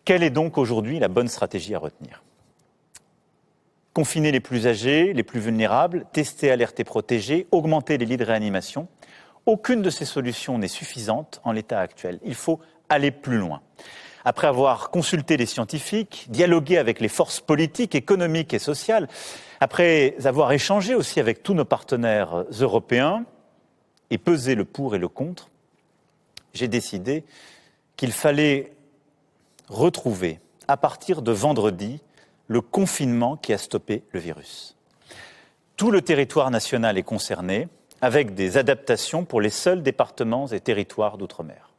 Quelle est donc aujourd'hui la bonne stratégie à retenir ? Confiner les plus âgés, les plus vulnérables, tester, alerter, protéger, augmenter les lits de réanimation. Aucune de ces solutions n'est suffisante en l'état actuel. Il faut aller plus loin. Après avoir consulté les scientifiques, dialogué avec les forces politiques, économiques et sociales, après avoir échangé aussi avec tous nos partenaires européens et pesé le pour et le contre, j'ai décidé qu'il fallait retrouver, à partir de vendredi, le confinement qui a stoppé le virus. Tout le territoire national est concerné, avec des adaptations pour les seuls départements et territoires d'outre-mer.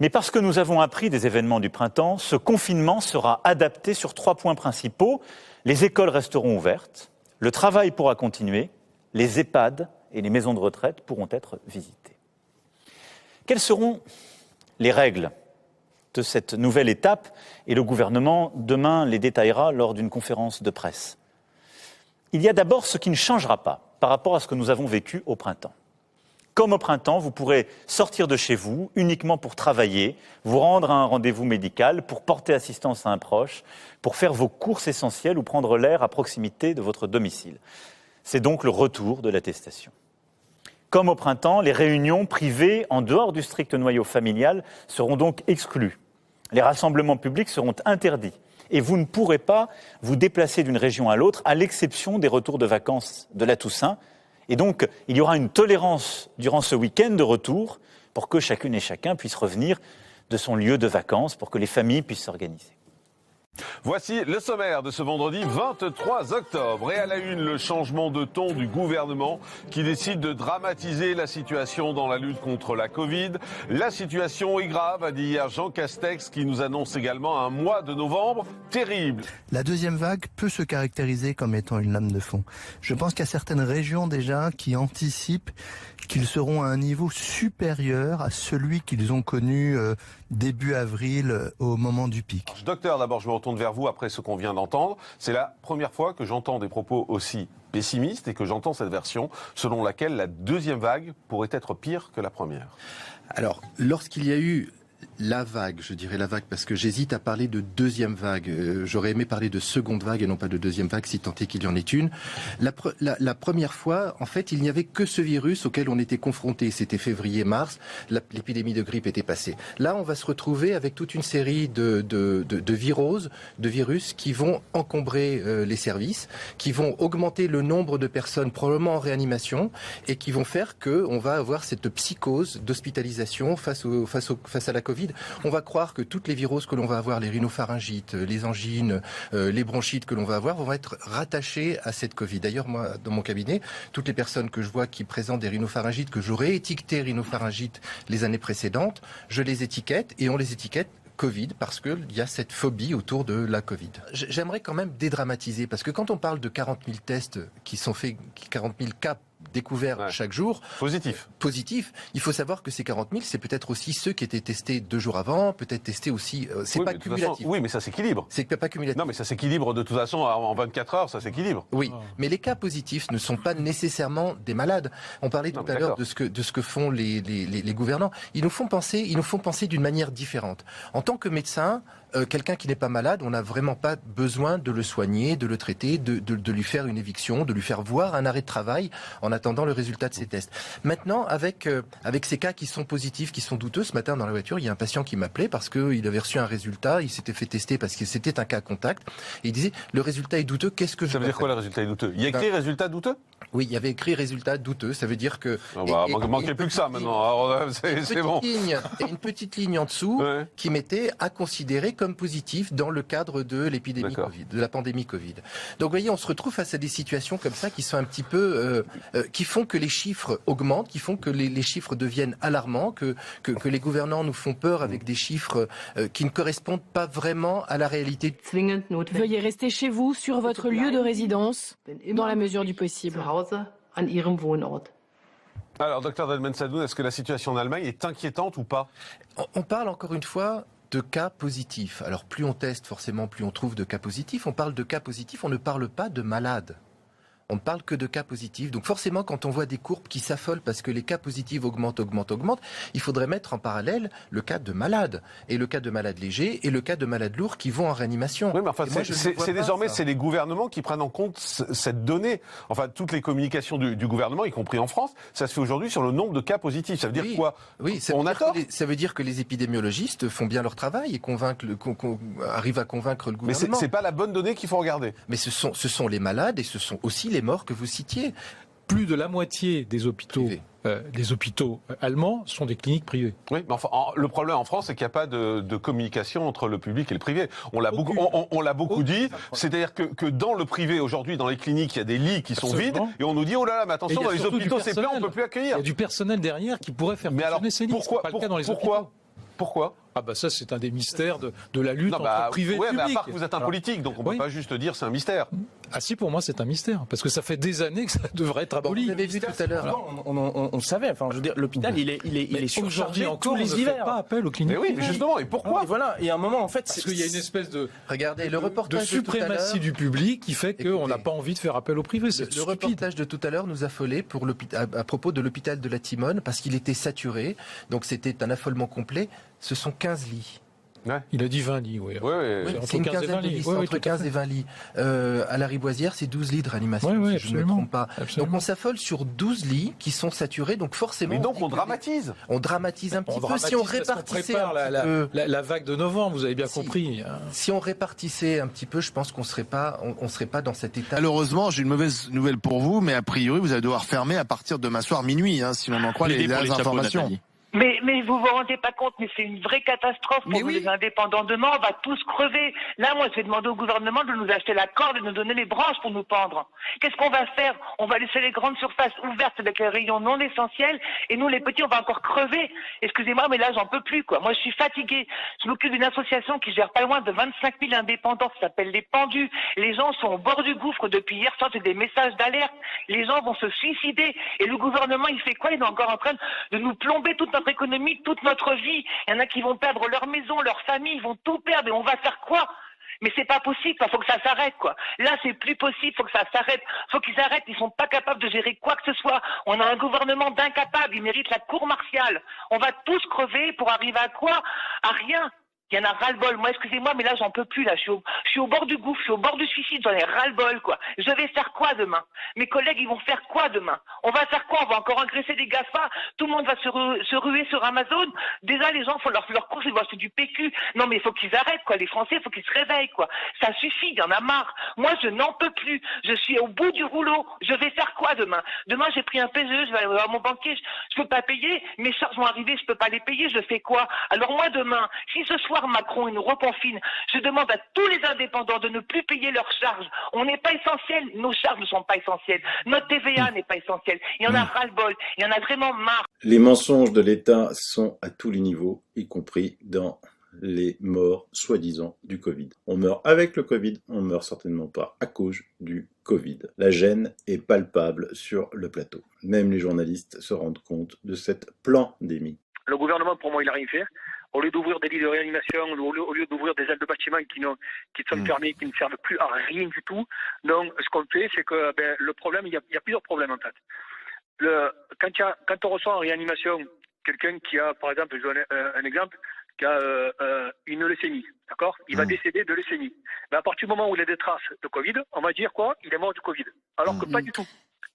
Mais parce que nous avons appris des événements du printemps, ce confinement sera adapté sur 3 points principaux. Les écoles resteront ouvertes, le travail pourra continuer, les EHPAD et les maisons de retraite pourront être visitées. Quelles seront les règles de cette nouvelle étape ? Et le gouvernement, demain, les détaillera lors d'une conférence de presse. Il y a d'abord ce qui ne changera pas par rapport à ce que nous avons vécu au printemps. Comme au printemps, vous pourrez sortir de chez vous uniquement pour travailler, vous rendre à un rendez-vous médical, pour porter assistance à un proche, pour faire vos courses essentielles ou prendre l'air à proximité de votre domicile. C'est donc le retour de l'attestation. Comme au printemps, les réunions privées en dehors du strict noyau familial seront donc exclues. Les rassemblements publics seront interdits et vous ne pourrez pas vous déplacer d'une région à l'autre, à l'exception des retours de vacances de la Toussaint. Et donc, il y aura une tolérance durant ce week-end de retour pour que chacune et chacun puisse revenir de son lieu de vacances, pour que les familles puissent s'organiser. Voici le sommaire de ce vendredi 23 octobre. Et à la une, le changement de ton du gouvernement qui décide de dramatiser la situation dans la lutte contre la Covid. La situation est grave, a dit hier Jean Castex, qui nous annonce également un mois de novembre terrible. La deuxième vague peut se caractériser comme étant une lame de fond. Je pense qu'il y a certaines régions déjà qui anticipent qu'ils seront à un niveau supérieur à celui qu'ils ont connu début avril au moment du pic. Docteur, d'abord je me retourne vers vous après ce qu'on vient d'entendre. C'est la première fois que j'entends des propos aussi pessimistes et que j'entends cette version selon laquelle la deuxième vague pourrait être pire que la première. Alors, lorsqu'il y a eu la vague, je dirais la vague, parce que j'hésite à parler de deuxième vague. J'aurais aimé parler de seconde vague et non pas de deuxième vague, si tant est qu'il y en ait une. La première fois, en fait, il n'y avait que ce virus auquel on était confronté. C'était février-mars, l'épidémie de grippe était passée. Là, on va se retrouver avec toute une série de viroses, de virus qui vont encombrer les services, qui vont augmenter le nombre de personnes probablement en réanimation et qui vont faire qu'on va avoir cette psychose d'hospitalisation face à la Covid. On va croire que toutes les viroses que l'on va avoir, les rhinopharyngites, les angines, les bronchites que l'on va avoir, vont être rattachées à cette Covid. D'ailleurs, moi, dans mon cabinet, toutes les personnes que je vois qui présentent des rhinopharyngites, que j'aurais étiqueté rhinopharyngites les années précédentes, je les étiquette et on les étiquette Covid parce qu'il y a cette phobie autour de la Covid. J'aimerais quand même dédramatiser parce que quand on parle de 40 000 tests qui sont faits, 40 000 cas découverts chaque jour. Positif. Il faut savoir que ces 40 000, c'est peut-être aussi ceux qui étaient testés 2 jours avant, peut-être testés aussi. C'est pas cumulatif. Façon, oui, mais ça s'équilibre. C'est pas cumulatif. Non, mais ça s'équilibre de toute façon en 24 heures, ça s'équilibre. Oui, mais les cas positifs ne sont pas nécessairement des malades. On parlait tout à l'heure de ce que font les gouvernants. Ils nous font penser d'une manière différente. En tant que médecin, quelqu'un qui n'est pas malade, on n'a vraiment pas besoin de le soigner, de le traiter, de lui faire une éviction, de lui faire voir un arrêt de travail en attendant le résultat de ces tests. Maintenant, avec ces cas qui sont positifs, qui sont douteux, ce matin dans la voiture, il y a un patient qui m'appelait parce qu'il avait reçu un résultat, il s'était fait tester parce que c'était un cas contact, et il disait, le résultat est douteux, qu'est-ce que je Ça veut dire quoi le résultat est douteux ? Il y a écrit résultat douteux ? Oui, il y avait écrit résultat douteux, ça veut dire que... manquait plus que ça maintenant, alors c'est bon. Et une petite ligne en dessous qui mettait à considérer comme positif dans le cadre de l'épidémie Covid, de la pandémie Covid. Donc vous voyez, on se retrouve face à des situations comme ça qui sont un petit peu... qui font que les chiffres augmentent, qui font que les chiffres deviennent alarmants, que les gouvernants nous font peur avec des chiffres qui ne correspondent pas vraiment à la réalité. Veuillez rester chez vous, sur votre lieu de résidence, dans la mesure du possible. Alors, docteur Delmen Sadoun, est-ce que la situation en Allemagne est inquiétante ou pas ? On parle encore une fois de cas positifs. Alors plus on teste, forcément, plus on trouve de cas positifs. On parle de cas positifs, on ne parle pas de malades. On ne parle que de cas positifs. Donc forcément, quand on voit des courbes qui s'affolent parce que les cas positifs augmentent, il faudrait mettre en parallèle le cas de malades. Et le cas de malades légers et le cas de malades lourds qui vont en réanimation. Oui, mais enfin, c'est désormais, ça. c'est les gouvernements qui prennent en compte cette donnée. Enfin, toutes les communications du gouvernement, y compris en France, ça se fait aujourd'hui sur le nombre de cas positifs. Ça veut dire quoi? Oui, On a tort. ça veut dire que les épidémiologistes font bien leur travail et arrivent à convaincre le Mais gouvernement. c'est pas la bonne donnée qu'il faut regarder. Mais ce sont les malades et ce sont aussi les morts que vous citiez. Plus de la moitié des hôpitaux, allemands sont des cliniques privées. Oui, mais enfin, le problème en France, c'est qu'il n'y a pas de communication entre le public et le privé. On l'a beaucoup dit. C'est-à-dire que dans le privé, aujourd'hui, dans les cliniques, il y a des lits qui sont vides. Et on nous dit, oh là là, mais attention, dans les hôpitaux, c'est plein, on ne peut plus accueillir. Il y a du personnel derrière qui pourrait faire fonctionner ces lits. Pourquoi, C'est pas le cas dans les hôpitaux. Pourquoi? Ah bah ça, c'est un des mystères de la lutte entre privé et public. Mais à part que vous êtes un politique, donc on ne peut pas juste dire c'est un mystère. Ah si, pour moi, c'est un mystère. Parce que ça fait des années que ça devrait être aboli. Vous avez vu tout à l'heure. On savait. Enfin, je veux dire, l'hôpital, il est surchargé encore, tous les hivers. Pas appel aux cliniques. Mais oui, mais justement. Et pourquoi? Et voilà. Et à un moment, en fait, parce qu'il y a une espèce de suprématie du public qui fait qu'on n'a pas envie de faire appel au privé. Le reportage de tout à l'heure nous affolait à propos de l'hôpital de la Timone parce qu'il était saturé. Donc c'était un affolement complet. Ce sont 15 lits. Ouais. Il a dit 20 lits, oui. C'est une quinzaine de lits, entre 15 et 20 lits. À la Riboisière, c'est 12 lits de réanimation, si je ne me trompe pas. Absolument. Donc on s'affole sur 12 lits qui sont saturés, donc forcément... Mais donc on dramatise. On dramatise un petit peu. Si on répartissait un petit peu... La vague de novembre, vous avez bien compris. Si on répartissait un petit peu, je pense qu'on serait pas dans cet état. Malheureusement, j'ai une mauvaise nouvelle pour vous, mais a priori, vous allez devoir fermer à partir de demain soir minuit, si l'on en croit les informations. Mais vous vous rendez pas compte, mais c'est une vraie catastrophe pour nous les indépendants. Demain, on va tous crever. Là, moi, je vais demander au gouvernement de nous acheter la corde et de nous donner les branches pour nous pendre. Qu'est-ce qu'on va faire? On va laisser les grandes surfaces ouvertes avec les rayons non essentiels et nous, les petits, on va encore crever. Excusez-moi, mais là, j'en peux plus, quoi. Moi, je suis fatiguée. Je m'occupe d'une association qui gère pas loin de 25 000 indépendants. Ça s'appelle Les Pendus. Les gens sont au bord du gouffre depuis hier soir. C'est des messages d'alerte. Les gens vont se suicider. Et le gouvernement, il fait quoi? Il est encore en train de nous plomber toute notre économie, toute notre vie. Il y en a qui vont perdre leur maison, leur famille, ils vont tout perdre et on va faire quoi? Mais c'est pas possible, il faut que ça s'arrête, quoi. Là, c'est plus possible, faut que ça s'arrête. Faut qu'ils arrêtent, ils sont pas capables de gérer quoi que ce soit. On a un gouvernement d'incapables, ils méritent la cour martiale. On va tous crever pour arriver à quoi? À rien. Il y en a ras-le-bol. Moi, excusez-moi, mais là, j'en peux plus, là. Je suis au bord du gouffre, je suis au bord du suicide, j'en ai ras-le-bol, quoi. Je vais faire quoi demain? Mes collègues, ils vont faire quoi demain? On va faire quoi? On va encore engraisser des GAFA? Tout le monde va se ruer sur Amazon? Déjà, les gens font leur course, ils vont acheter du PQ. Non, mais il faut qu'ils arrêtent, quoi. Les Français, il faut qu'ils se réveillent, quoi. Ça suffit, il y en a marre. Moi, je n'en peux plus. Je suis au bout du rouleau. Je vais faire quoi demain? Demain, j'ai pris un PGE, je vais aller voir mon banquier, je peux pas payer. Mes charges vont arriver, je peux pas les payer, je fais quoi? Alors moi, demain, si ce soir, Macron nous reconfine, je demande à tous les indépendants de ne plus payer leurs charges. On n'est pas essentiel, nos charges ne sont pas essentielles. Notre TVA n'est pas essentielle. Il y en a ras-le-bol, il y en a vraiment marre. Les mensonges de l'État sont à tous les niveaux, y compris dans les morts soi-disant du Covid. On meurt avec le Covid, on meurt certainement pas à cause du Covid. La gêne est palpable sur le plateau. Même les journalistes se rendent compte de cette pandémie. Le gouvernement, pour moi, il n'a rien fait. Au lieu d'ouvrir des lits de réanimation, au lieu d'ouvrir des ailes de bâtiments qui sont fermées, qui ne servent plus à rien du tout, donc ce qu'on fait, c'est que le problème, il y a plusieurs problèmes en fait. Quand on reçoit en réanimation quelqu'un qui a, par exemple, je donne un exemple, qui a une leucémie, d'accord? Il va décéder de leucémie. Mais à partir du moment où il a des traces de Covid, on va dire quoi? Il est mort du Covid. Alors que pas du tout.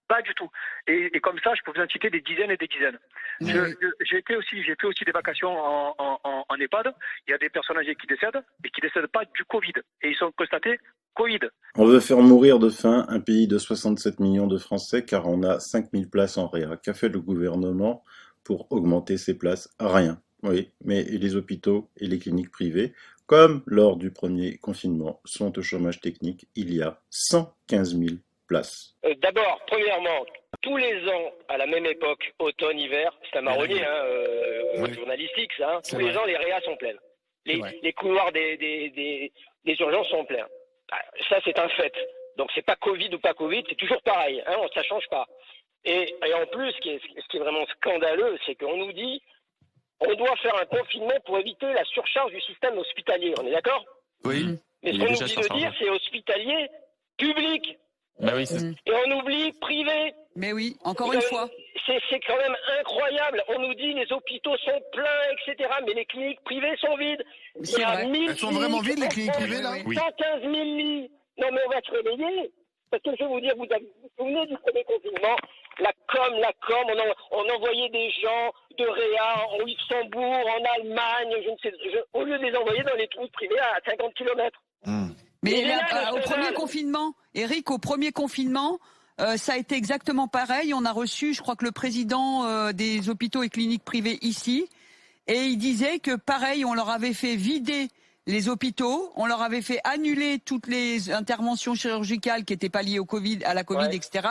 Pas du tout. Et comme ça, je peux vous en citer des dizaines et des dizaines. J'ai fait aussi des vacations en EHPAD. Il y a des personnes âgées qui décèdent et qui décèdent pas du Covid. Et ils sont constatés Covid. On veut faire mourir de faim un pays de 67 millions de Français car on a 5000 places en réa. Qu'a fait le gouvernement pour augmenter ces places? Rien. Oui, mais les hôpitaux et les cliniques privées, comme lors du premier confinement, sont au chômage technique. Il y a 115 000 places. D'abord, premièrement, tous les ans, à la même époque, automne, hiver, c'est un marronnier journalistique, ça. Tous les ans, les réas sont pleines. Les couloirs des urgences sont pleins. Ça, c'est un fait. Donc, c'est pas Covid ou pas Covid, c'est toujours pareil. Ça change pas. Et en plus, ce qui est vraiment scandaleux, c'est qu'on nous dit on doit faire un confinement pour éviter la surcharge du système hospitalier. On est d'accord? Oui. Mais ce qu'on nous dit de dire, c'est hospitalier public. Bah oui, et on oublie privé. Mais oui, encore une fois. C'est quand même incroyable. On nous dit les hôpitaux sont pleins, etc. Mais les cliniques privées sont vides. C'est vrai. Elles sont vraiment vides, les cliniques privées, là? 115 000 lits. Non, mais on va se réveiller. Parce que je vais vous dire, vous vous souvenez du premier confinement? La com, on envoyait des gens de Réa, au Luxembourg, en Allemagne, au lieu de les envoyer dans les cliniques privées à 50 km. Mais là, au premier confinement, Eric, au premier confinement, ça a été exactement pareil. On a reçu, je crois que le président des hôpitaux et cliniques privés ici, et il disait que pareil, on leur avait fait vider les hôpitaux, on leur avait fait annuler toutes les interventions chirurgicales qui n'étaient pas liées à la Covid, etc.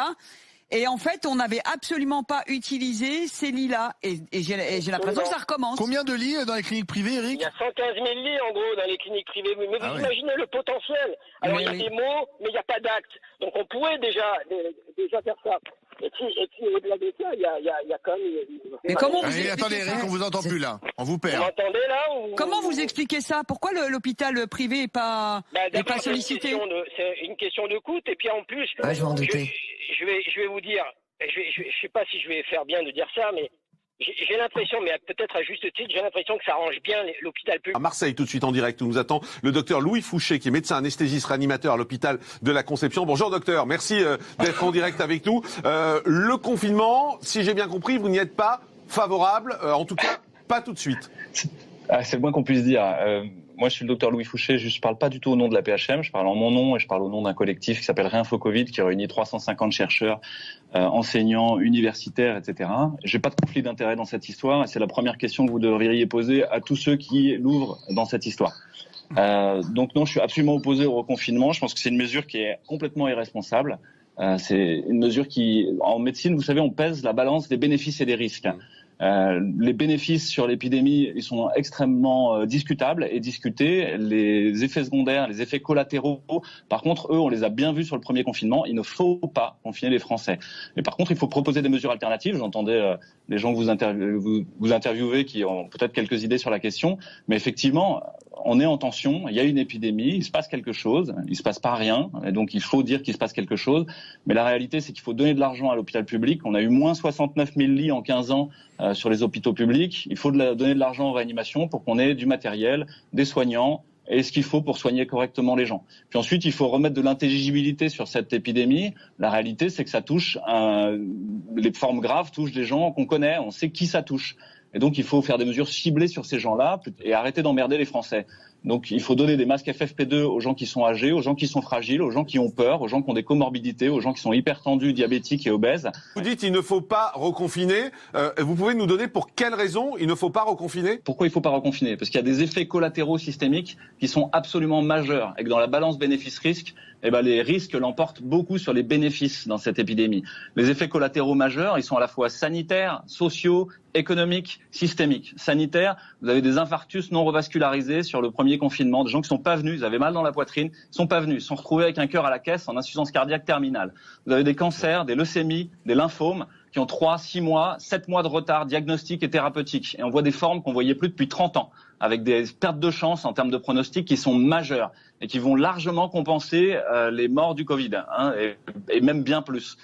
Et en fait, on n'avait absolument pas utilisé ces lits-là. Et j'ai l'impression que ça recommence. Combien de lits dans les cliniques privées, Eric? Il y a 115 000 lits, en gros, dans les cliniques privées. Mais vous imaginez le potentiel. Alors, il y a des mots, mais il n'y a pas d'actes. Donc, on pourrait déjà faire ça. Et puis au-delà de ça, il y a quand même... Mais comment vous attendez, Eric, on vous entend plus, là. On vous perd. Vous m'entendez, là Comment vous expliquez ça? Pourquoi l'hôpital privé n'est pas sollicité? C'est une question de coût. Et puis, en plus... je m'en doutais. Je vais vous dire, je sais pas si je vais faire bien de dire ça, mais j'ai l'impression, mais peut-être à juste titre, j'ai l'impression que ça arrange bien l'hôpital public. À Marseille, tout de suite en direct, où nous attend le docteur Louis Fouché, qui est médecin anesthésiste réanimateur à l'hôpital de la Conception. Bonjour docteur, merci d'être en direct avec nous. Le confinement, si j'ai bien compris, vous n'y êtes pas favorable, en tout cas pas tout de suite. C'est le moins qu'on puisse dire. Moi, je suis le docteur Louis Fouché, je parle pas du tout au nom de la PHM, je parle en mon nom et je parle au nom d'un collectif qui s'appelle Réinfo Covid, qui réunit 350 chercheurs, enseignants, universitaires, etc. J'ai pas de conflit d'intérêt dans cette histoire et c'est la première question que vous devriez poser à tous ceux qui l'ouvrent dans cette histoire. Donc non, je suis absolument opposé au reconfinement. Je pense que c'est une mesure qui est complètement irresponsable. C'est une mesure qui, en médecine, vous savez, on pèse la balance des bénéfices et des risques. Les bénéfices sur l'épidémie, ils sont extrêmement discutables et discutés. Les effets secondaires, les effets collatéraux, par contre, eux, on les a bien vus sur le premier confinement. Il ne faut pas confiner les Français. Mais par contre, il faut proposer des mesures alternatives. J'entendais les gens que vous interviewez qui ont peut-être quelques idées sur la question. Mais effectivement, on est en tension, il y a une épidémie, il se passe quelque chose, il se passe pas rien, et donc il faut dire qu'il se passe quelque chose. Mais la réalité, c'est qu'il faut donner de l'argent à l'hôpital public. On a eu moins 69 000 lits en 15 ans sur les hôpitaux publics. Il faut donner de l'argent aux réanimations pour qu'on ait du matériel, des soignants et ce qu'il faut pour soigner correctement les gens. Puis ensuite, il faut remettre de l'intelligibilité sur cette épidémie. La réalité, c'est que ça touche, les formes graves touchent des gens qu'on connaît, on sait qui ça touche. Et donc, il faut faire des mesures ciblées sur ces gens-là et arrêter d'emmerder les Français. Donc, il faut donner des masques FFP2 aux gens qui sont âgés, aux gens qui sont fragiles, aux gens qui ont peur, aux gens qui ont des comorbidités, aux gens qui sont hypertendus, diabétiques et obèses. Vous dites qu'il ne faut pas reconfiner. Vous pouvez nous donner pour quelles raisons il ne faut pas reconfiner? Pourquoi il ne faut pas reconfiner? Parce qu'il y a des effets collatéraux systémiques qui sont absolument majeurs et que dans la balance bénéfice-risque, les risques l'emportent beaucoup sur les bénéfices dans cette épidémie. Les effets collatéraux majeurs, ils sont à la fois sanitaires, sociaux, économiques, systémiques. Sanitaires, vous avez des infarctus non revascularisés sur le premier confinement, des gens qui sont pas venus, ils avaient mal dans la poitrine, ils sont pas venus, ils sont retrouvés avec un cœur à la caisse en insuffisance cardiaque terminale. Vous avez des cancers, des leucémies, des lymphomes qui ont 3, 6 mois, 7 mois de retard diagnostique et thérapeutique. Et on voit des formes qu'on voyait plus depuis 30 ans, avec des pertes de chance en termes de pronostic qui sont majeures et qui vont largement compenser les morts du Covid, et même bien plus.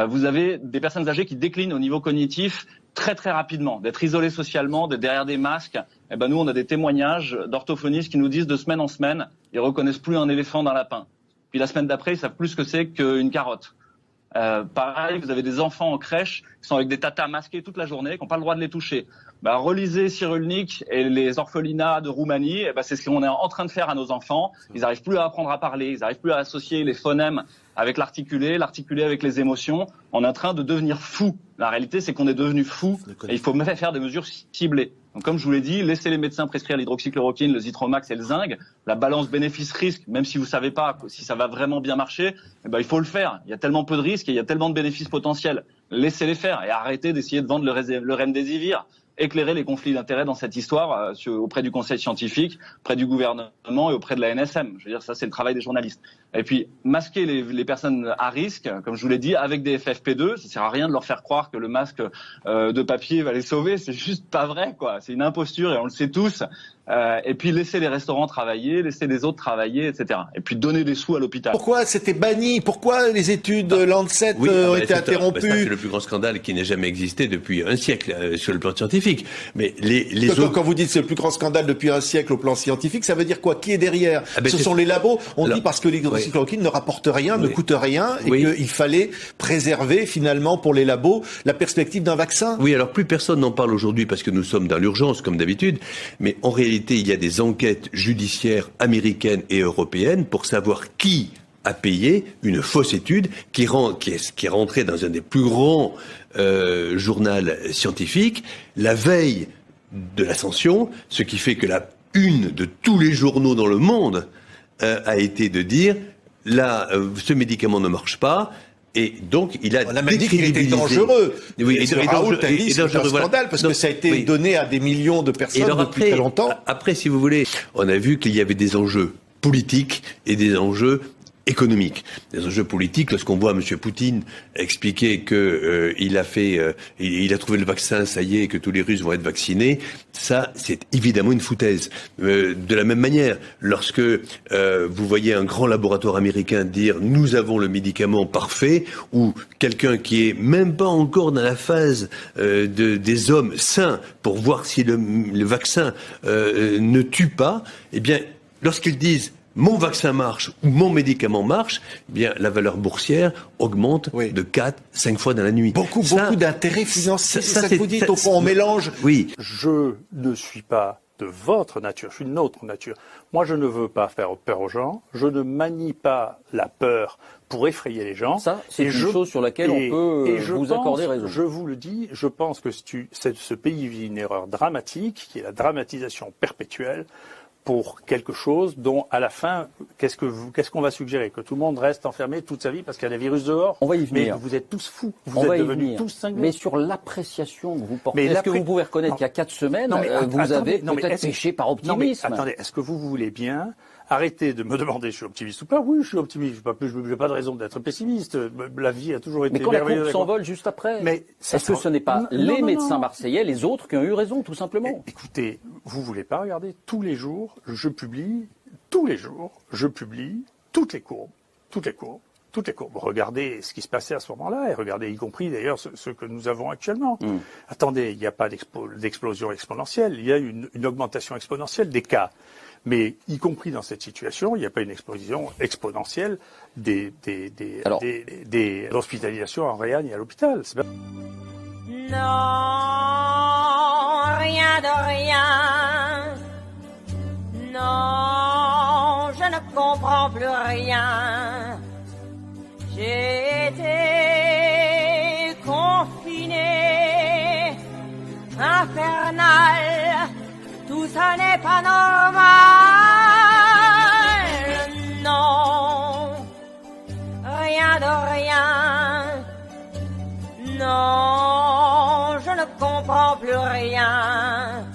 Vous avez des personnes âgées qui déclinent au niveau cognitif très très rapidement, d'être isolées socialement, d'être derrière des masques. Nous, on a des témoignages d'orthophonistes qui nous disent de semaine en semaine, ils reconnaissent plus un éléphant d'un lapin. Puis la semaine d'après, ils savent plus ce que c'est qu'une carotte. Pareil, vous avez des enfants en crèche qui sont avec des tatas masqués toute la journée, qui n'ont pas le droit de les toucher. Relisez Cyrulnik et les orphelinats de Roumanie, c'est ce qu'on est en train de faire à nos enfants. Ils n'arrivent plus à apprendre à parler, ils n'arrivent plus à associer les phonèmes avec l'articulé avec les émotions. On est en train de devenir fou. La réalité, c'est qu'on est devenu fou et il faut même faire des mesures ciblées. Donc, comme je vous l'ai dit, laissez les médecins prescrire l'hydroxychloroquine, le Zithromax et le zinc. La balance bénéfice-risque, même si vous savez pas si ça va vraiment bien marcher, il faut le faire. Il y a tellement peu de risques et il y a tellement de bénéfices potentiels. Laissez-les faire et arrêtez d'essayer de vendre le remdesivir. Éclairer les conflits d'intérêts dans cette histoire auprès du conseil scientifique, auprès du gouvernement et auprès de la NSM. Je veux dire, ça, c'est le travail des journalistes. Et puis, masquer les personnes à risque, comme je vous l'ai dit, avec des FFP2, ça sert à rien de leur faire croire que le masque de papier va les sauver. C'est juste pas vrai, quoi. C'est une imposture et on le sait tous. Et puis laisser les restaurants travailler, laisser les autres travailler, etc. Et puis donner des sous à l'hôpital. Pourquoi c'était banni? Pourquoi les études Lancet ont été interrompues? C'est le plus grand scandale qui n'ait jamais existé depuis un siècle sur le plan scientifique. Mais Quand vous dites c'est le plus grand scandale depuis un siècle au plan scientifique, ça veut dire quoi? Qui est derrière? Ce sont les labos. On dit parce que l'hydroxychloroquine ne rapporte rien, ne coûte rien, et qu'il fallait préserver finalement pour les labos la perspective d'un vaccin. Oui, alors plus personne n'en parle aujourd'hui parce que nous sommes dans l'urgence comme d'habitude, mais en réalité il y a des enquêtes judiciaires américaines et européennes pour savoir qui a payé une fausse étude qui est rentrée dans un des plus grands journaux scientifiques la veille de l'ascension, ce qui fait que la une de tous les journaux dans le monde a été de dire là ce médicament ne marche pas. Et donc, on a même dit qu'il était dangereux. Oui, et Raoult a dit c'est un scandale parce que ça a été donné à des millions de personnes depuis très longtemps. Après, si vous voulez, on a vu qu'il y avait des enjeux politiques et des enjeux économiques. Des enjeux politiques, lorsqu'on voit M. Poutine expliquer que il a trouvé le vaccin, ça y est, que tous les Russes vont être vaccinés, ça, c'est évidemment une foutaise. De la même manière, lorsque vous voyez un grand laboratoire américain dire « nous avons le médicament parfait » ou quelqu'un qui est même pas encore dans la phase des hommes sains pour voir si le vaccin ne tue pas, eh bien, lorsqu'ils disent mon vaccin marche ou mon médicament marche, eh bien, la valeur boursière augmente de 4-5 fois dans la nuit. Beaucoup d'intérêts financiers, c'est ça que vous dites, au fond, on mélange. Oui. Je ne suis pas de votre nature, je suis de notre nature. Moi, je ne veux pas faire peur aux gens, je ne manie pas la peur pour effrayer les gens. Ça, c'est une chose sur laquelle on peut vous accorder raison. Je vous le dis, je pense que ce pays vit une erreur dramatique, qui est la dramatisation perpétuelle, pour quelque chose dont, à la fin, qu'est-ce qu'on va suggérer? Que tout le monde reste enfermé toute sa vie parce qu'il y a des virus dehors? On va y venir. Mais vous êtes tous fous. Vous êtes devenus tous cinglés. Mais sur l'appréciation que vous portez, est-ce que vous pouvez reconnaître qu'il y a 4 semaines, vous avez peut-être péché par optimisme? Attendez, est-ce que vous voulez bien arrêter de me demander si je suis optimiste ou pas? Oui, je suis optimiste. Je n'ai pas de raison d'être pessimiste. La vie a toujours été merveilleuse. Mais quand la courbe s'envole juste après, est-ce que ce n'est pas les médecins marseillais, les autres, qui ont eu raison, tout simplement? Écoutez, vous voulez pas regarder tous les jours, je publie toutes les courbes. Regardez ce qui se passait à ce moment-là, et regardez y compris d'ailleurs ce que nous avons actuellement. Attendez, il n'y a pas d'explosion exponentielle, il y a une augmentation exponentielle des cas. Mais y compris dans cette situation, il n'y a pas une explosion exponentielle des hospitalisations en réa ni à l'hôpital. Non, rien de rien. Non, je ne comprends plus rien. J'ai été confiné, infernal, tout ça n'est pas normal. Non, rien de rien. Non, je ne comprends plus rien.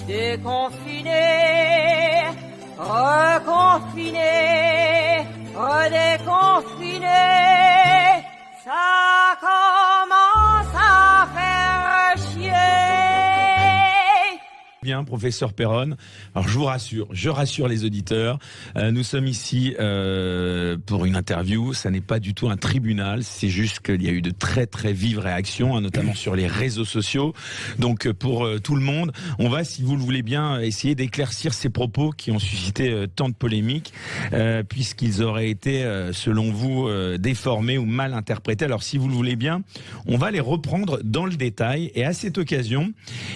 Déconfiné, reconfiné, redéconfiné, ça commence à faire chier. Bien, professeur Perronne. Alors je rassure les auditeurs. Nous sommes ici pour une interview. Ça n'est pas du tout un tribunal. C'est juste qu'il y a eu de très très vives réactions, notamment sur les réseaux sociaux. Donc pour tout le monde, on va, si vous le voulez bien, essayer d'éclaircir ces propos qui ont suscité tant de polémiques, puisqu'ils auraient été, selon vous, déformés ou mal interprétés. Alors si vous le voulez bien, on va les reprendre dans le détail. Et à cette occasion,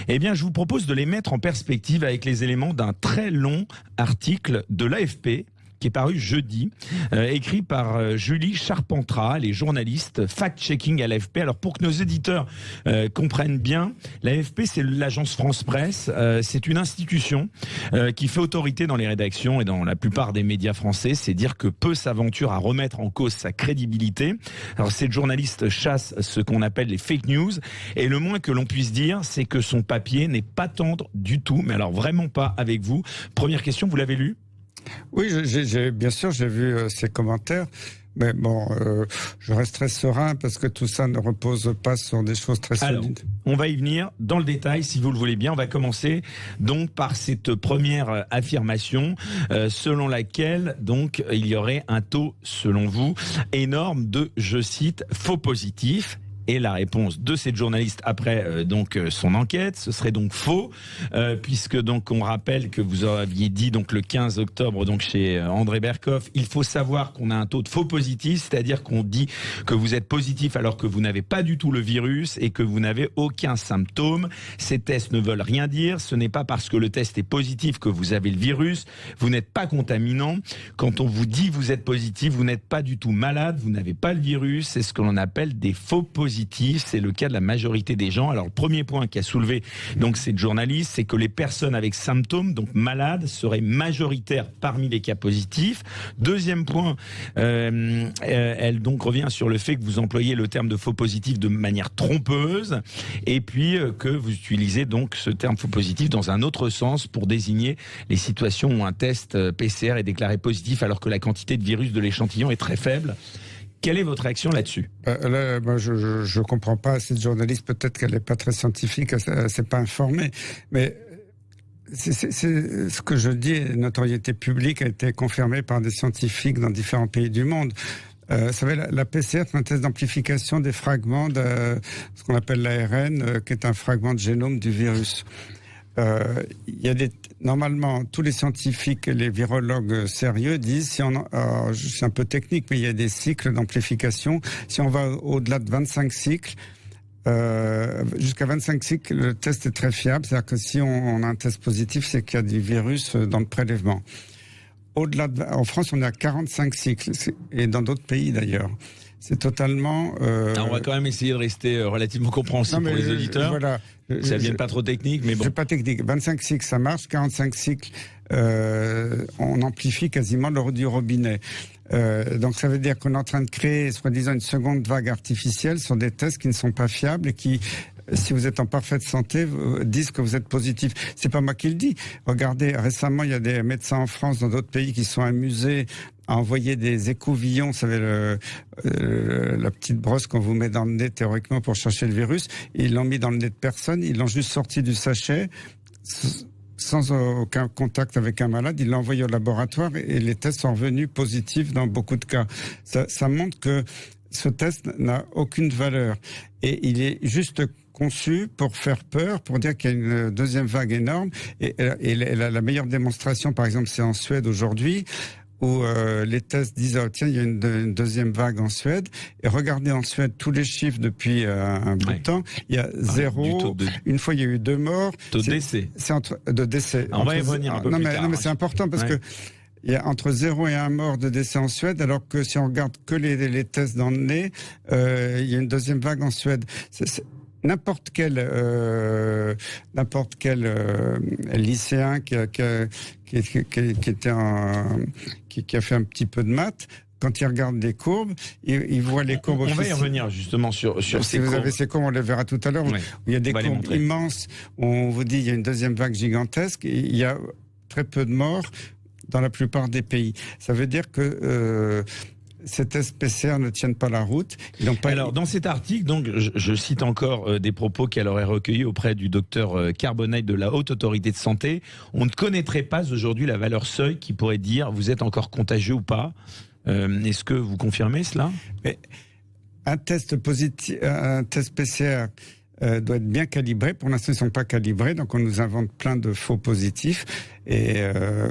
eh bien, je vous propose de les mettre en perspective avec les éléments d'un très long article de l'AFP qui est paru jeudi, écrit par Julie Charpentras, les journalistes fact-checking à l'AFP. Alors pour que nos éditeurs comprennent bien, l'AFP c'est l'agence France Presse, c'est une institution qui fait autorité dans les rédactions et dans la plupart des médias français. C'est dire que peu s'aventure à remettre en cause sa crédibilité. Alors cette journaliste chasse ce qu'on appelle les fake news, et le moins que l'on puisse dire, c'est que son papier n'est pas tendre du tout, mais alors vraiment pas avec vous. Première question, vous l'avez lu ? Oui, bien sûr, j'ai vu ces commentaires. Mais bon, je resterai serein parce que tout ça ne repose pas sur des choses très solides. Alors, on va y venir dans le détail, si vous le voulez bien. On va commencer donc par cette première affirmation selon laquelle donc il y aurait un taux, selon vous, énorme de, je cite, faux positifs. Et la réponse de cette journaliste après donc son enquête, ce serait donc faux, puisque donc on rappelle que vous aviez dit donc le 15 octobre donc chez André Berkoff, il faut savoir qu'on a un taux de faux positif, c'est-à-dire qu'on dit que vous êtes positif alors que vous n'avez pas du tout le virus et que vous n'avez aucun symptôme. Ces tests ne veulent rien dire, ce n'est pas parce que le test est positif que vous avez le virus, vous n'êtes pas contaminant. Quand on vous dit vous êtes positif, vous n'êtes pas du tout malade, vous n'avez pas le virus, c'est ce que l'on appelle des faux positifs. C'est le cas de la majorité des gens. Alors, le premier point qu'a soulevé donc cette journaliste, c'est que les personnes avec symptômes, donc malades, seraient majoritaires parmi les cas positifs. Deuxième point, elle donc revient sur le fait que vous employez le terme de faux positif de manière trompeuse, et puis que vous utilisez donc ce terme faux positif dans un autre sens pour désigner les situations où un test PCR est déclaré positif alors que la quantité de virus de l'échantillon est très faible. Quelle est votre réaction là-dessus ? Moi, je comprends pas cette journaliste. Peut-être qu'elle n'est pas très scientifique, elle s'est pas informée. Mais c'est ce que je dis. Notoriété publique a été confirmée par des scientifiques dans différents pays du monde. Vous savez, la PCR, c'est un test d'amplification des fragments de ce qu'on appelle l'ARN, qui est un fragment de génome du virus. Il y a normalement, tous les scientifiques et les virologues sérieux disent, c'est un peu technique, mais il y a des cycles d'amplification. Si on va au-delà de 25 cycles, jusqu'à 25 cycles, le test est très fiable. C'est-à-dire que si on a un test positif, c'est qu'il y a du virus dans le prélèvement. En France, on est à 45 cycles, et dans d'autres pays d'ailleurs. C'est totalement... on va quand même essayer de rester relativement compréhensible pour les auditeurs. Voilà. Ça ne devienne pas trop technique, mais bon. C'est pas technique. 25 cycles, ça marche. 45 cycles, on amplifie quasiment l'eau du robinet. Donc ça veut dire qu'on est en train de créer, soi-disant, une seconde vague artificielle sur des tests qui ne sont pas fiables et qui, si vous êtes en parfaite santé, disent que vous êtes positif. C'est pas moi qui le dis. Regardez, récemment, il y a des médecins en France, dans d'autres pays, qui sont amusés à envoyer des écouvillons, vous savez, la petite brosse qu'on vous met dans le nez théoriquement pour chercher le virus. Ils l'ont mis dans le nez de personne, ils l'ont juste sorti du sachet sans aucun contact avec un malade. Ils l'ont envoyé au laboratoire et les tests sont revenus positifs dans beaucoup de cas. Ça montre que ce test n'a aucune valeur et il est juste conçu pour faire peur, pour dire qu'il y a une deuxième vague énorme. Et la meilleure démonstration, par exemple, c'est en Suède aujourd'hui, où les tests disent tiens, il y a une deuxième vague en Suède. Et regardez en Suède tous les chiffres depuis un bout de temps. Il y a zéro. Une fois, il y a eu 2 morts. Taux de décès. C'est de décès. On va y revenir un peu plus tard. Non, mais c'est important parce que il y a entre 0 et 1 mort de décès en Suède, alors que si on regarde que les tests dans le nez, il y a une deuxième vague en Suède. N'importe quel lycéen qui a fait un petit peu de maths, quand il regarde des courbes, il voit les courbes. On va y revenir justement sur ces courbes. Si vous avez ces courbes, on les verra tout à l'heure. Oui. Il y a des courbes immenses où on vous dit il y a une deuxième vague gigantesque. Et il y a très peu de morts dans la plupart des pays. Ça veut dire que ces tests PCR ne tiennent pas la route. Alors, dans cet article, donc, je cite encore des propos qu'elle aurait recueillis auprès du docteur Carbonate de la Haute Autorité de Santé. On ne connaîtrait pas aujourd'hui la valeur seuil qui pourrait dire vous êtes encore contagieux ou pas. Est-ce que vous confirmez cela ? Un test PCR doit être bien calibré. Pour l'instant, ils ne sont pas calibrés, donc on nous invente plein de faux positifs. Et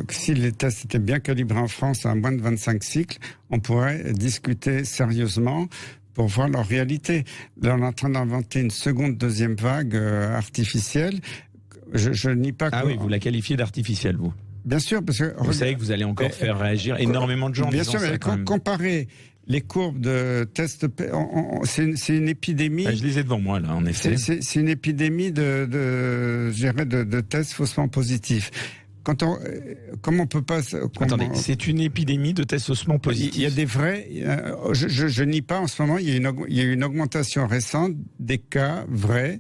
si les tests étaient bien calibrés en France à moins de 25 cycles, on pourrait discuter sérieusement pour voir leur réalité. Là, on est en train d'inventer une deuxième vague artificielle. Je nie pas que... Ah oui, vous la qualifiez d'artificielle, vous ? Bien sûr, parce que... Vous savez que vous allez encore faire réagir énormément de gens. Bien sûr, mais comparer les courbes de tests, c'est une épidémie. Je les ai devant moi là, en effet. C'est une épidémie de tests faussement positifs. Comment on peut pas... Attendez, c'est une épidémie de tests faussement positifs. Il y a des vrais... je nie pas en ce moment, il y a une augmentation récente des cas vrais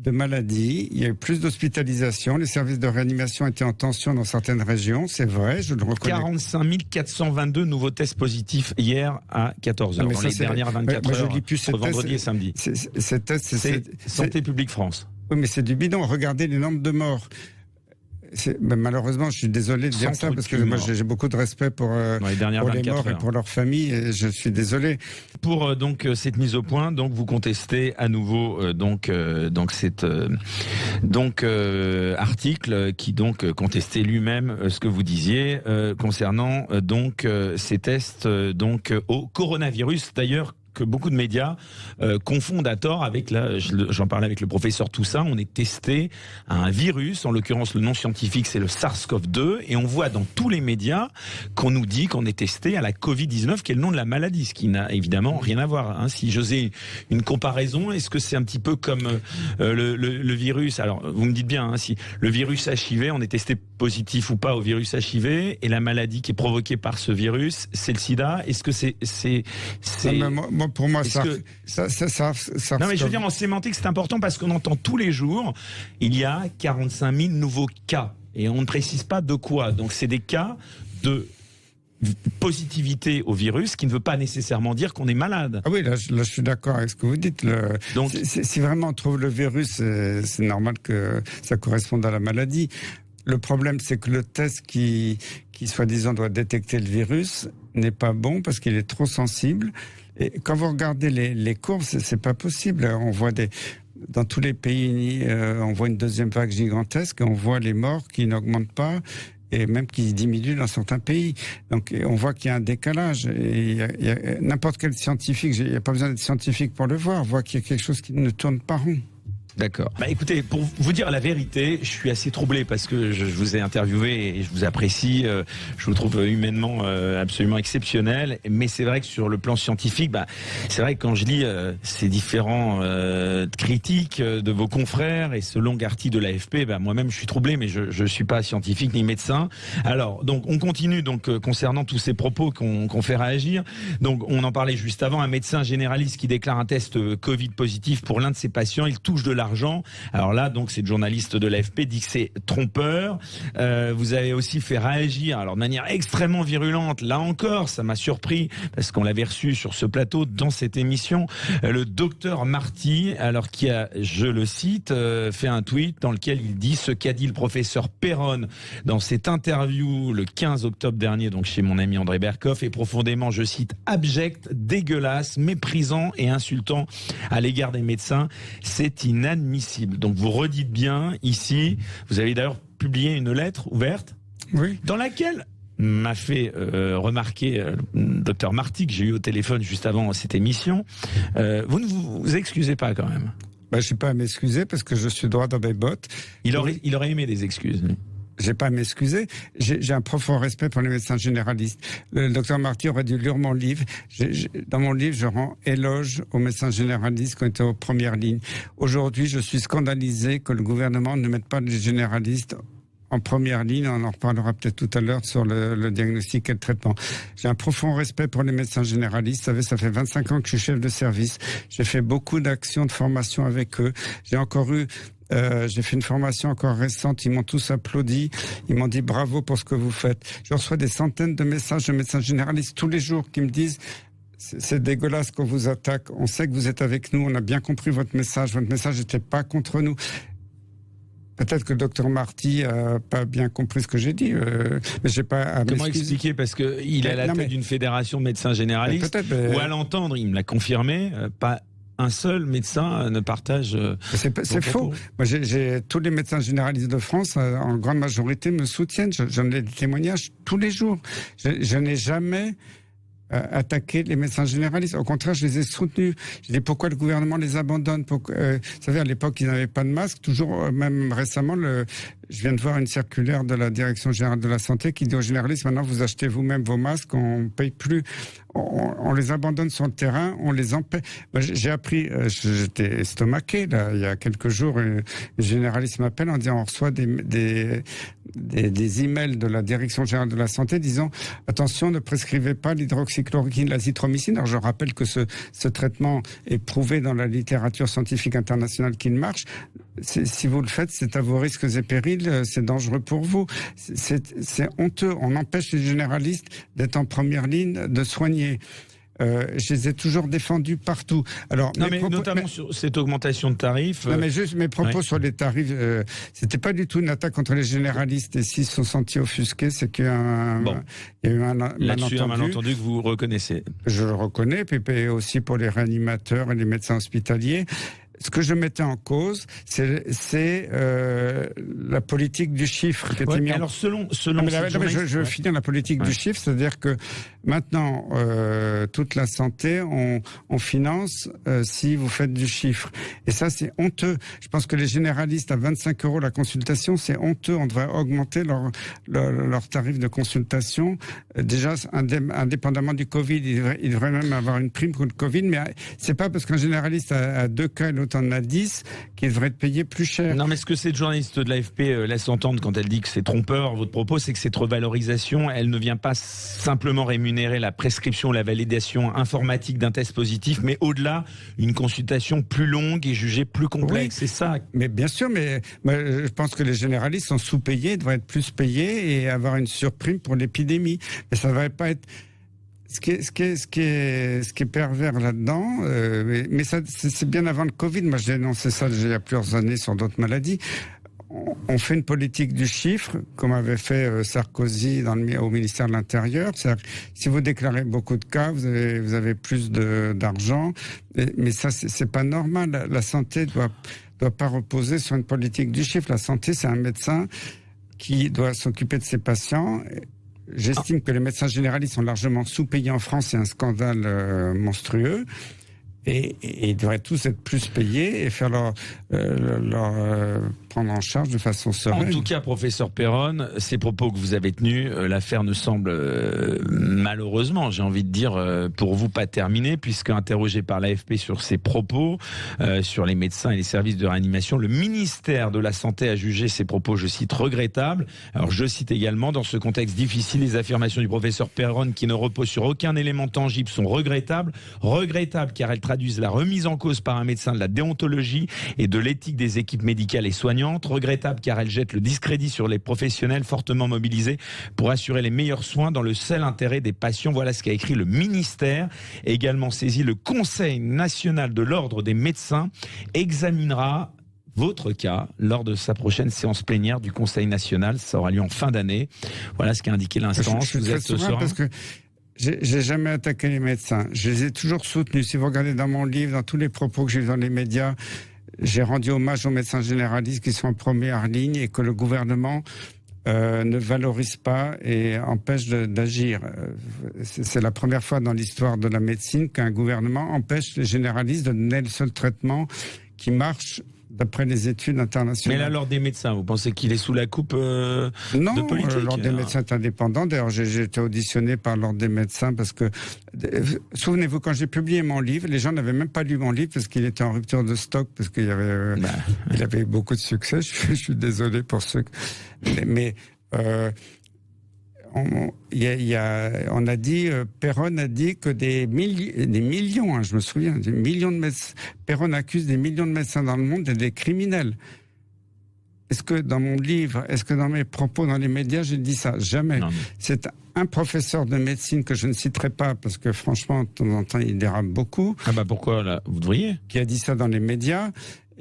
de maladies, il y a eu plus d'hospitalisations, les services de réanimation étaient en tension dans certaines régions, c'est vrai, je le reconnais. 45 422 nouveaux tests positifs hier à 14h, dans les dernières 24 heures, entre vendredi et samedi. C'est Santé publique France. Oui, mais c'est du bidon, regardez les nombres de morts. Malheureusement, je suis désolé de dire ça parce que moi j'ai beaucoup de respect pour les morts et pour leurs familles. Et je suis désolé. Pour donc cette mise au point, donc vous contestez à nouveau cet article qui donc contestait lui-même ce que vous disiez concernant ces tests au coronavirus. D'ailleurs, que beaucoup de médias confondent à tort avec j'en parlais avec le professeur Toussaint, on est testé à un virus, en l'occurrence le nom scientifique c'est le SARS-CoV-2, et on voit dans tous les médias qu'on nous dit qu'on est testé à la Covid-19, qui est le nom de la maladie, ce qui n'a évidemment rien à voir. Si j'osais une comparaison, est-ce que c'est un petit peu comme le virus, alors vous me dites bien, si le virus HIV, on est testé positif ou pas au virus HIV, et la maladie qui est provoquée par ce virus, c'est le sida, est-ce que c'est pour moi, ça. Non, mais je veux dire, en sémantique, c'est important parce qu'on entend tous les jours, il y a 45 000 nouveaux cas. Et on ne précise pas de quoi. Donc, c'est des cas de positivité au virus, qui ne veut pas nécessairement dire qu'on est malade. Ah oui, là je suis d'accord avec ce que vous dites. Donc, si vraiment on trouve le virus, c'est normal que ça corresponde à la maladie. Le problème, c'est que le test qui soi-disant doit détecter le virus n'est pas bon parce qu'il est trop sensible. Et quand vous regardez les courbes, c'est pas possible. On voit dans tous les pays, on voit une deuxième vague gigantesque, on voit les morts qui n'augmentent pas et même qui diminuent dans certains pays. Donc on voit qu'il y a un décalage. Et il y a n'importe quel scientifique, il n'y a pas besoin d'être scientifique pour le voir, on voit qu'il y a quelque chose qui ne tourne pas rond. D'accord. Écoutez, pour vous dire la vérité, je suis assez troublé parce que je vous ai interviewé et je vous apprécie. Je vous trouve humainement absolument exceptionnel. Mais c'est vrai que sur le plan scientifique, c'est vrai que quand je lis ces différents critiques de vos confrères et ce long article de l'AFP, moi-même je suis troublé, mais je suis pas scientifique ni médecin. Alors, donc on continue concernant tous ces propos qu'on fait réagir. Donc on en parlait juste avant, un médecin généraliste qui déclare un test Covid positif pour l'un de ses patients, il touche de l'argent. Alors là, donc, cette journaliste de l'AFP dit que c'est trompeur. Vous avez aussi fait réagir, alors de manière extrêmement virulente, là encore, ça m'a surpris, parce qu'on l'avait reçu sur ce plateau, dans cette émission, le docteur Marty, alors qui a, je le cite, fait un tweet dans lequel il dit ce qu'a dit le professeur Perron dans cette interview le 15 octobre dernier, donc chez mon ami André Berkoff, est profondément, je cite, abject, dégueulasse, méprisant et insultant à l'égard des médecins. C'est inadmissible. Donc vous redites bien ici, vous avez d'ailleurs publié une lettre ouverte, dans laquelle m'a fait remarquer le docteur Marty, que j'ai eu au téléphone juste avant cette émission. Vous ne vous excusez pas quand même? Je ne suis pas à m'excuser parce que je suis droit dans mes bottes. Il aurait aimé des excuses, lui. J'ai pas à m'excuser. J'ai un profond respect pour les médecins généralistes. Le docteur Marty aurait dû lire mon livre. Dans mon livre, je rends éloge aux médecins généralistes qui ont été aux premières lignes. Aujourd'hui, je suis scandalisé que le gouvernement ne mette pas les généralistes en première ligne. On en reparlera peut-être tout à l'heure sur le diagnostic et le traitement. J'ai un profond respect pour les médecins généralistes. Vous savez, ça fait 25 ans que je suis chef de service. J'ai fait beaucoup d'actions de formation avec eux. J'ai fait une formation encore récente, ils m'ont tous applaudi, ils m'ont dit bravo pour ce que vous faites. Je reçois des centaines de messages de médecins généralistes tous les jours qui me disent c'est dégueulasse qu'on vous attaque, on sait que vous êtes avec nous, on a bien compris votre message n'était pas contre nous. Peut-être que le docteur Marty a pas bien compris ce que j'ai dit, mais j'ai pas à m'excuser. Comment expliquer? Parce que il est à la tête d'une fédération de médecins généralistes, ou à l'entendre, il me l'a confirmé, pas un seul médecin ne partage. C'est faux. Moi, tous les médecins généralistes de France, en grande majorité, me soutiennent. J'en ai des témoignages tous les jours. Je n'ai jamais attaqué les médecins généralistes. Au contraire, je les ai soutenus. J'ai dit pourquoi le gouvernement les abandonne. Vous savez, à l'époque, ils n'avaient pas de masque. Toujours, même récemment, je viens de voir une circulaire de la Direction générale de la santé qui dit aux généralistes, maintenant vous achetez vous-même vos masques, on ne paye plus, on les abandonne sur le terrain, on les empêche. J'ai appris, j'étais estomaqué là, il y a quelques jours, un généraliste m'appelle en disant on reçoit des emails de la Direction générale de la santé disant attention, ne prescrivez pas l'hydroxychloroquine, l'azithromycine. Alors je rappelle que ce traitement est prouvé dans la littérature scientifique internationale qu'il marche. Si vous le faites, c'est à vos risques et périls, c'est dangereux pour vous. C'est honteux. On empêche les généralistes d'être en première ligne, de soigner. Je les ai toujours défendus partout. Alors, notamment sur cette augmentation de tarifs. Non, mais juste mes propos sur les tarifs, c'était pas du tout une attaque contre les généralistes. Et s'ils se sont sentis offusqués, c'est qu'il y a eu un malentendu que vous reconnaissez. Je le reconnais, puis aussi pour les réanimateurs et les médecins hospitaliers. Ce que je mettais en cause, c'est la politique du chiffre qui était mise. Alors selon je veux finir la politique du chiffre, c'est-à-dire que maintenant toute la santé, on finance si vous faites du chiffre. Et ça, c'est honteux. Je pense que les généralistes à 25 € la consultation, c'est honteux. On devrait augmenter leur tarif de consultation. Déjà, indépendamment du Covid, il devrait même avoir une prime pour le Covid. Mais c'est pas parce qu'un généraliste a 2 cas et l'autre en a 10 qu'il devrait être payé plus cher. Non, mais ce que cette journaliste de l'AFP laisse entendre quand elle dit que c'est trompeur, votre propos, c'est que cette revalorisation, elle ne vient pas simplement rémunérer la prescription, la validation informatique d'un test positif, mais au-delà, une consultation plus longue et jugée plus complexe. Oui, c'est ça. Mais bien sûr, mais je pense que les généralistes sont sous-payés, devraient être plus payés et avoir une surprime pour l'épidémie. Mais ça ne devrait pas être... Ce qui est pervers là-dedans, mais ça, c'est bien avant le Covid. Moi, j'ai dénoncé ça il y a plusieurs années sur d'autres maladies. On fait une politique du chiffre, comme avait fait Sarkozy au ministère de l'Intérieur. C'est-à-dire que si vous déclarez beaucoup de cas, vous avez plus d'argent. Mais ça, c'est pas normal. La santé doit pas reposer sur une politique du chiffre. La santé, c'est un médecin qui doit s'occuper de ses patients. J'estime que les médecins généralistes sont largement sous-payés en France. C'est un scandale monstrueux. Et ils devraient tous être plus payés et faire leur prendre en charge de façon sereine. En tout cas, professeur Perron, ces propos que vous avez tenus, l'affaire ne semble malheureusement, j'ai envie de dire, pour vous pas terminée, puisque interrogé par l'AFP sur ces propos, sur les médecins et les services de réanimation, le ministère de la Santé a jugé ces propos, je cite, regrettables. Alors je cite également, dans ce contexte difficile, les affirmations du professeur Perron qui ne reposent sur aucun élément tangible sont regrettables. Regrettables car elles traduisent la remise en cause par un médecin de la déontologie et de l'éthique des équipes médicales et soignantes. Regrettable car elle jette le discrédit sur les professionnels fortement mobilisés pour assurer les meilleurs soins dans le seul intérêt des patients. Voilà ce qu'a écrit le ministère. Également saisi, le Conseil national de l'ordre des médecins examinera votre cas lors de sa prochaine séance plénière du Conseil national. Ça aura lieu en fin d'année. Voilà ce qu'a indiqué l'instance. Vous êtes serein parce que j'ai jamais attaqué les médecins. Je les ai toujours soutenus. Si vous regardez dans mon livre, dans tous les propos que j'ai eu dans les médias, j'ai rendu hommage aux médecins généralistes qui sont en première ligne et que le gouvernement ne valorise pas et empêche d'agir. C'est la première fois dans l'histoire de la médecine qu'un gouvernement empêche les généralistes de donner le seul traitement qui marche d'après les études internationales. Mais là, l'ordre des médecins, vous pensez qu'il est sous la coupe de politique? Non, l'ordre des médecins est indépendant. D'ailleurs, j'ai été auditionné par l'ordre des médecins parce que, souvenez-vous, quand j'ai publié mon livre, les gens n'avaient même pas lu mon livre parce qu'il était en rupture de stock, parce qu'il y avait, il avait beaucoup de succès. Je suis désolé pour ceux. Mais on a dit, Perron a dit que des millions, hein, je me souviens, des millions de médecins. Perron accuse des millions de médecins dans le monde d'être des criminels. Est-ce que dans mon livre, est-ce que dans mes propos dans les médias, j'ai dit ça? Jamais. C'est un professeur de médecine que je ne citerai pas parce que franchement, de temps en temps, il dérape beaucoup. Ah bah pourquoi là? Vous devriez. Qui a dit ça dans les médias.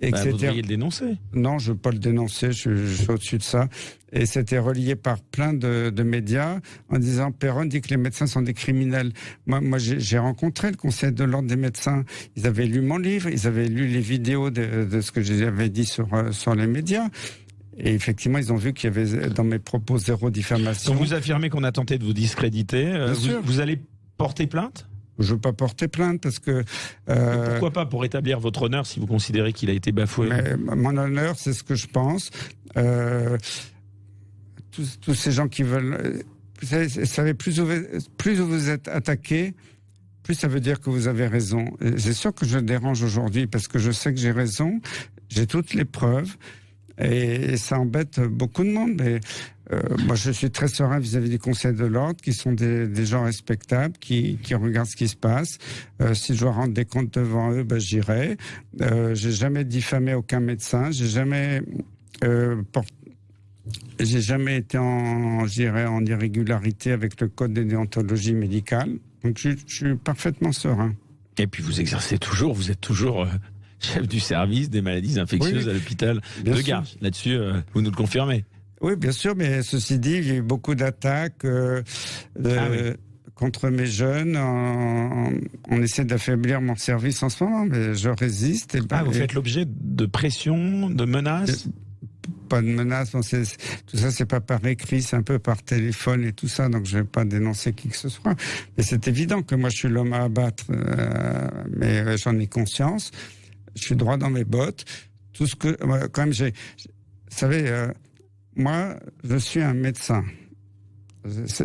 Vous devriez le dénoncer. Non, je ne veux pas le dénoncer, je suis au-dessus de ça. Et c'était relié par plein de médias en disant Perron dit que les médecins sont des criminels. Moi j'ai rencontré le Conseil de l'ordre des médecins. Ils avaient lu mon livre, ils avaient lu les vidéos de ce que j'avais dit sur les médias. Et effectivement, ils ont vu qu'il y avait dans mes propos zéro diffamation. Quand vous affirmez qu'on a tenté de vous discréditer, vous allez porter plainte ? Je veux pas porter plainte parce que... Pourquoi pas, pour rétablir votre honneur si vous considérez qu'il a été bafoué? Mais mon honneur, c'est ce que je pense. Tous ces gens qui veulent... Vous savez, plus vous êtes attaqué, plus ça veut dire que vous avez raison. Et c'est sûr que je dérange aujourd'hui parce que je sais que j'ai raison, j'ai toutes les preuves et ça embête beaucoup de monde. Mais moi, je suis très serein vis-à-vis du Conseil de l'Ordre, qui sont des gens respectables, qui regardent ce qui se passe. Si je dois rendre des comptes devant eux, j'irai. J'ai jamais diffamé aucun médecin, j'ai jamais été en irrégularité avec le code de déontologie médicale. Donc je suis parfaitement serein. Et puis vous exercez toujours, vous êtes toujours chef du service des maladies infectieuses à l'hôpital de Garches. Là-dessus, vous nous le confirmez? Oui, bien sûr, mais ceci dit, il y a eu beaucoup d'attaques contre mes jeunes. On essaie d'affaiblir mon service en ce moment, mais je résiste. Vous faites l'objet de pression, de menaces? Pas de menaces, tout ça c'est pas par écrit, c'est un peu par téléphone et tout ça, donc je vais pas dénoncer qui que ce soit. Mais c'est évident que moi je suis l'homme à abattre, mais j'en ai conscience. Je suis droit dans mes bottes. Tout ce que, quand même, vous savez, moi je suis un médecin.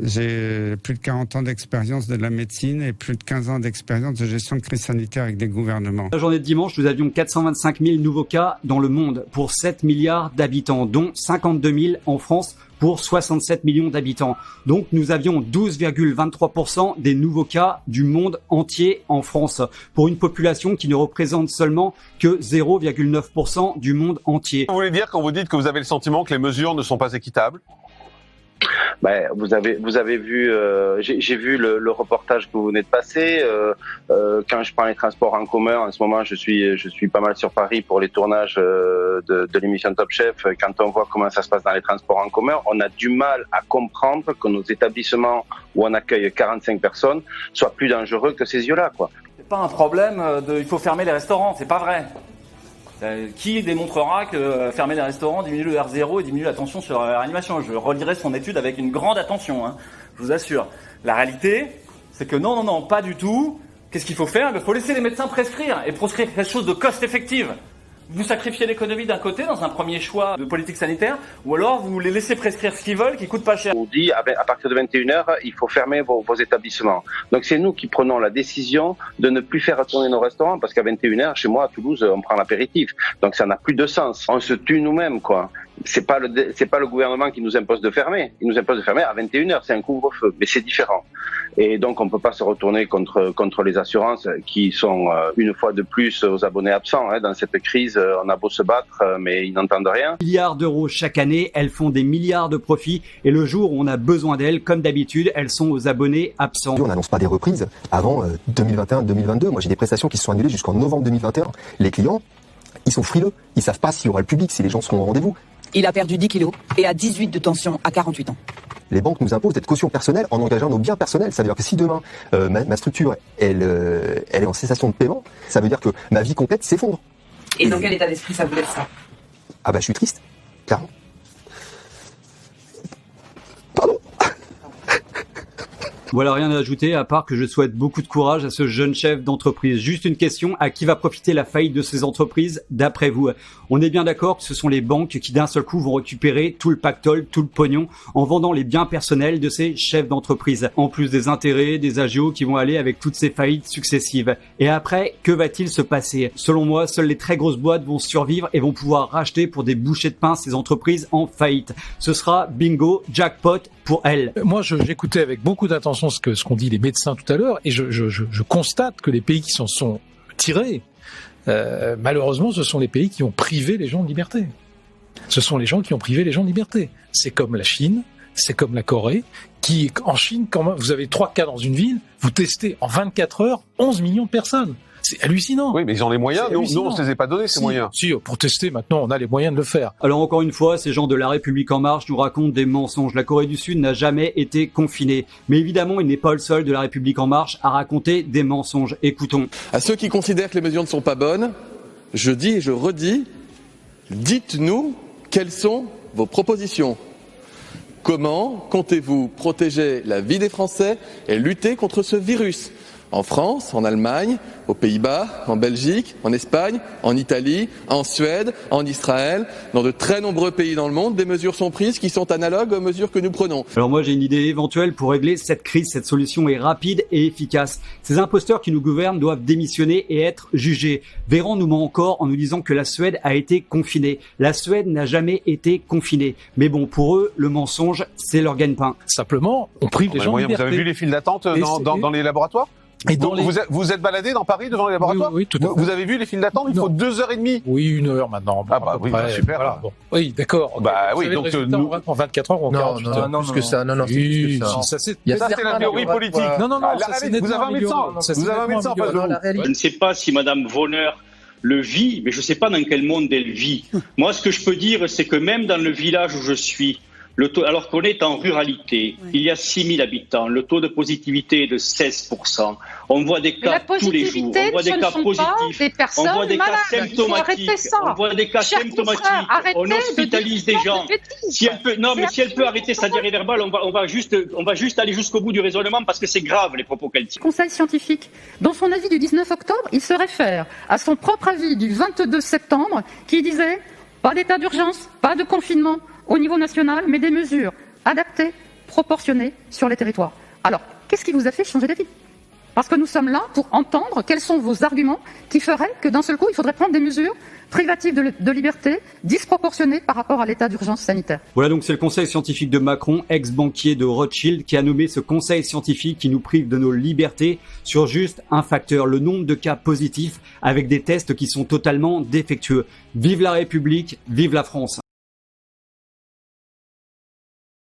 J'ai plus de 40 ans d'expérience de la médecine et plus de 15 ans d'expérience de gestion de crise sanitaire avec des gouvernements. La journée de dimanche, nous avions 425 000 nouveaux cas dans le monde pour 7 milliards d'habitants, dont 52 000 en France pour 67 millions d'habitants. Donc nous avions 12,23% des nouveaux cas du monde entier en France, pour une population qui ne représente seulement que 0,9% du monde entier. Vous voulez dire quand vous dites que vous avez le sentiment que les mesures ne sont pas équitables ? Vous avez vu, j'ai vu le reportage que vous venez de passer. Quand je prends les transports en commun, en ce moment, je suis pas mal sur Paris pour les tournages de l'émission Top Chef. Quand on voit comment ça se passe dans les transports en commun, on a du mal à comprendre que nos établissements où on accueille 45 personnes soient plus dangereux que ces yeux-là, quoi. C'est pas un problème il faut fermer les restaurants, c'est pas vrai. Qui démontrera que fermer les restaurants diminue le R0 et diminue la tension sur la réanimation? Je relirai son étude avec une grande attention, je vous assure. La réalité, c'est que non, pas du tout. Qu'est-ce qu'il faut faire? Il faut laisser les médecins prescrire et prescrire quelque chose de cost-effective. Vous sacrifiez l'économie d'un côté dans un premier choix de politique sanitaire, ou alors vous les laissez prescrire ce qu'ils veulent, qui coûte pas cher. On dit à partir de 21h, il faut fermer vos établissements. Donc c'est nous qui prenons la décision de ne plus faire tourner nos restaurants, parce qu'à 21h, chez moi à Toulouse, on prend l'apéritif. Donc ça n'a plus de sens. On se tue nous-mêmes, quoi. C'est pas le gouvernement qui nous impose de fermer. Il nous impose de fermer à 21h, c'est un couvre-feu, mais c'est différent. Et donc on peut pas se retourner contre les assurances qui sont une fois de plus aux abonnés absents. Dans cette crise, on a beau se battre, mais ils n'entendent rien. Milliards d'euros chaque année, elles font des milliards de profits. Et le jour où on a besoin d'elles, comme d'habitude, elles sont aux abonnés absents. On n'annonce pas des reprises avant 2021-2022. Moi j'ai des prestations qui se sont annulées jusqu'en novembre 2021. Les clients, ils sont frileux. Ils savent pas s'il y aura le public, si les gens seront au rendez-vous. Il a perdu 10 kilos et a 18 de tension à 48 ans. Les banques nous imposent d'être caution personnelle en engageant nos biens personnels. Ça veut dire que si demain, ma structure, elle est en cessation de paiement, ça veut dire que ma vie complète s'effondre. Et dans quel état d'esprit ça vous laisse ça? Ah je suis triste, clairement. Voilà, rien à ajouter, à part que je souhaite beaucoup de courage à ce jeune chef d'entreprise. Juste une question, à qui va profiter la faillite de ces entreprises, d'après vous? On est bien d'accord que ce sont les banques qui d'un seul coup vont récupérer tout le pactole, tout le pognon, en vendant les biens personnels de ces chefs d'entreprise. En plus des intérêts, des agios qui vont aller avec toutes ces faillites successives. Et après, que va-t-il se passer? Selon moi, seules les très grosses boîtes vont survivre et vont pouvoir racheter pour des bouchées de pain ces entreprises en faillite. Ce sera bingo, jackpot pour elles. Moi, j'écoutais avec beaucoup d'attention ce qu'ont dit les médecins tout à l'heure, et je constate que les pays qui s'en sont tirés, malheureusement, ce sont les pays qui ont privé les gens de liberté. Ce sont les gens qui ont privé les gens de liberté. C'est comme la Chine, c'est comme la Corée, qui, en Chine, quand vous avez 3 cas dans une ville, vous testez en 24 heures 11 millions de personnes. C'est hallucinant. Oui, mais ils ont les moyens. Nous, on ne se les a pas donnés, ces moyens. Si, pour tester, maintenant, on a les moyens de le faire. Alors, encore une fois, ces gens de La République En Marche nous racontent des mensonges. La Corée du Sud n'a jamais été confinée. Mais évidemment, il n'est pas le seul de La République En Marche à raconter des mensonges. Écoutons. À ceux qui considèrent que les mesures ne sont pas bonnes, je dis et je redis, dites-nous quelles sont vos propositions. Comment comptez-vous protéger la vie des Français et lutter contre ce virus ? en France, en Allemagne, aux Pays-Bas, en Belgique, en Espagne, en Italie, en Suède, en Israël, dans de très nombreux pays dans le monde, des mesures sont prises qui sont analogues aux mesures que nous prenons. Alors moi j'ai une idée éventuelle pour régler cette crise. Cette solution est rapide et efficace. Ces imposteurs qui nous gouvernent doivent démissionner et être jugés. Véran nous ment encore en nous disant que la Suède a été confinée. La Suède n'a jamais été confinée. Mais bon, pour eux, le mensonge, c'est leur gagne-pain. Simplement, on prive les gens de liberté. Vous avez vu les files d'attente dans les laboratoires? Et vous êtes baladé dans Paris devant les laboratoires? Oui, tout à fait. Vous avez vu les files d'attente? Il faut 2h30. Oui, 1 heure maintenant. Bon, oui, super. Voilà, bon. Oui, d'accord. Bah oui, donc nous en 24 heures ou en 48 heures. Non, plus que ça. Non, oui, ça c'est la théorie politique. Non, vous avez un médecin. Vous avez un médecin en face de vous. Je ne sais pas si Madame Vonner le vit, mais je ne sais pas dans quel monde elle vit. Moi, ce que je peux dire, c'est que même dans le village où je suis, alors qu'on est en ruralité, il y a 6000 habitants, le taux de positivité est de 16%. On voit des cas tous les jours, on voit des cas positifs, on voit des cas symptomatiques, on voit des cas symptomatiques, on hospitalise des gens. Si elle peut arrêter sa diarrhée verbale, on va juste aller jusqu'au bout du raisonnement parce que c'est grave les propos qu'elle tient. Conseil scientifique, dans son avis du 19 octobre, il se réfère à son propre avis du 22 septembre qui disait pas d'état d'urgence, pas de confinement au niveau national, mais des mesures adaptées, proportionnées sur les territoires. Alors, qu'est-ce qui vous a fait changer d'avis? Parce que nous sommes là pour entendre quels sont vos arguments qui feraient que d'un seul coup, il faudrait prendre des mesures privatives de liberté disproportionnées par rapport à l'état d'urgence sanitaire. Voilà, donc c'est le conseil scientifique de Macron, ex-banquier de Rothschild, qui a nommé ce conseil scientifique qui nous prive de nos libertés sur juste un facteur, le nombre de cas positifs avec des tests qui sont totalement défectueux. Vive la République, vive la France.